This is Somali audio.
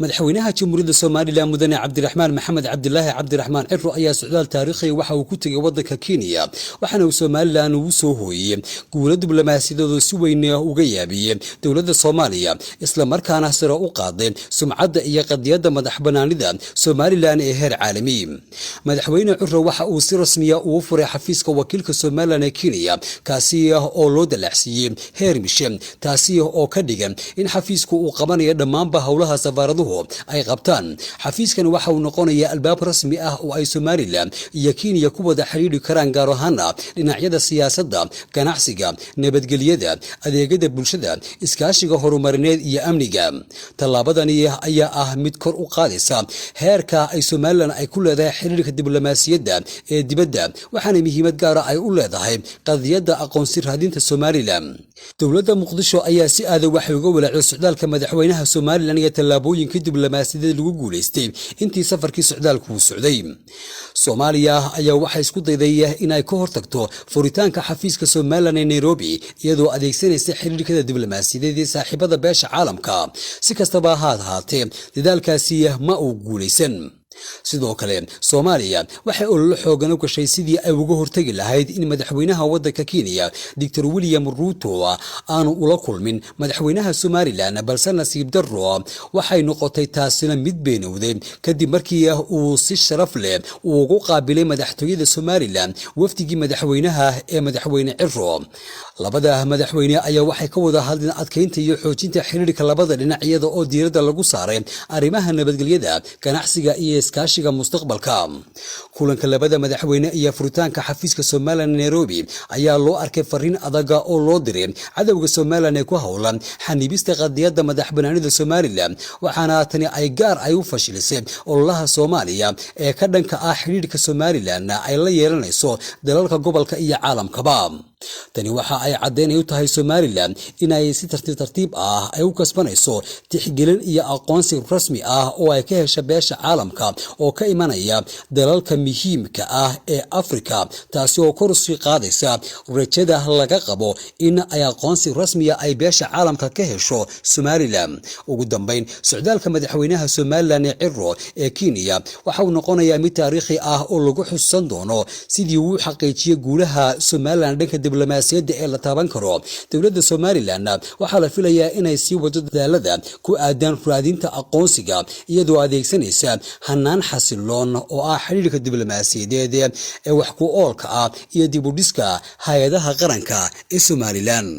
madaxweynaha jamhuuriyadda Soomaaliland mudane Cabdiraxmaan Maxamed Cabdilaahi Cabdiraxmaan Ciro ayaa socdaal taariikhi waxa uu ku tagay wadanka Kenya waxaana uu Soomaaliland ugu soo hooyay guulo diblomaasiyadeed si weyn uga yaabiyay dawladda Soomaaliya isla markaana sare u qaaday sumcadda iyo qadiyadda madaxbanaanida Soomaaliland ee heer caalami madaxweyne Ciro waxa uu si rasmi ah u furay xafiiska wakiilka Soomaaliland ee Kenya kaasi oo loo dalacsiyay heer mission taasi oo ka dhigan in xafiisku uu qabanayo dhammaanba hawlaha safaaraduhu ay qabtaan xafiiskan waxa uu noqonayaa albaab rasmi ah oo ay Soomaaliland iyo Kenya ku wada xiriiri karaan gaar ahaan dhinacyada siyaasadda ganacsiga nabadgelyada adeegyada bulshada iskaashiga horumarineed iyo amniga talaabadani ayaa ah mid kor u qaadaysa heerka ay Soomaaliland ay ku leedahay xiriirka diblomaasiyadda ee dibadda waxaana muhiimad gaar ah ay u leedahay qadiyadda aqoonsi raadinta Soomaaliland dawladda Muqdisho ayaa si aad wax uga walaacay socdaalka madaxweynaha Soomaaliland iyo talaabooyinka diblomaasiyadeed lagu guuleystay intii safarkii socdaalku socday Soomaaliya ayaa waxa isku dayday inay ka hortagto furitaanka xafiiska Soomaaliland ee Nairobi iyadoo adeegsanaysa xiriirka diblomaasiyadeed ee saaxiibada beesha caalamka si kastaba ha ahaatee dadaalkaasi ma uu guuleysan sidoo kale Soomaaliya waxay olol xoogan u gashay sidii ay uga hortagi lahayd in madaxweynaha wadanka Kenya Dr. William Ruto aanu ula kulmin madaxweynaha Soomaaliland balse nasiib darro waxay noqotay taasina mid beenowday kadib markii uu si sharaf leh ugu qaabilay madaxtooyada Soomaaliland wafdigii madaxweynaha ee madaxweyne Ciro labada madaxweyne ayaa waxay ka wada hadleen adkeynta iyo xoojinta xiriirka labada dhinacyada oo diiradda lagu saaray arrimaha nabadgelyada ganacsiga iyo iskaashiga mustaqbalka kulanka labada madaxweyne iyo furitaanka xafiiska Soomaaliland Nairobi ayaa loo arkay fariin adag oo loo diray cadawga Soomaaliland ee ku hawlan xanibista qadiyadda madaxbanaanida Soomaaliland waxaana tani ay gaar ay u fashilisay ololaha Soomaaliya ee ka dhanka ah xiriirka Soomaaliland ay la yeelanayso dalalka gobolka iyo caalamkaba tani waxa ay cadeynay u tahay Soomaaliland inay si tartiib ah ay u kasbanayso tixgelin iyo aqoonsi rasmi ah oo ay ka hesha beesha caalamka oo ka imanaya dalalka muhiimka ah ee Afrika taasi oo kor u sii qaadaysa rajada laga qabo in ay aqoonsi rasmi ah ay beesha caalamka ka hesho Soomaaliland ugu dambeyn socdaalka madaxweynaha Soomaaliland ee Ciro ee Kenya waxa uu noqonayaa mid taariikhi ah oo lagu xusuusan doono sidii uu xaqiijiyay guulaha Soomaaliland dhanka diblomaasiyadda ee la taaban karo dawladda Soomaaliland waxa la filayaa inay sii wado dadaalada ku aadan raadinta aqoonsiga iyadoo adeegsanaysa hanaan xasiloon oo ah xiriirka diblomaasiyadeed ee wax ku oolka ah iyo dib u dhiska hay'adaha qaranka ee Soomaaliland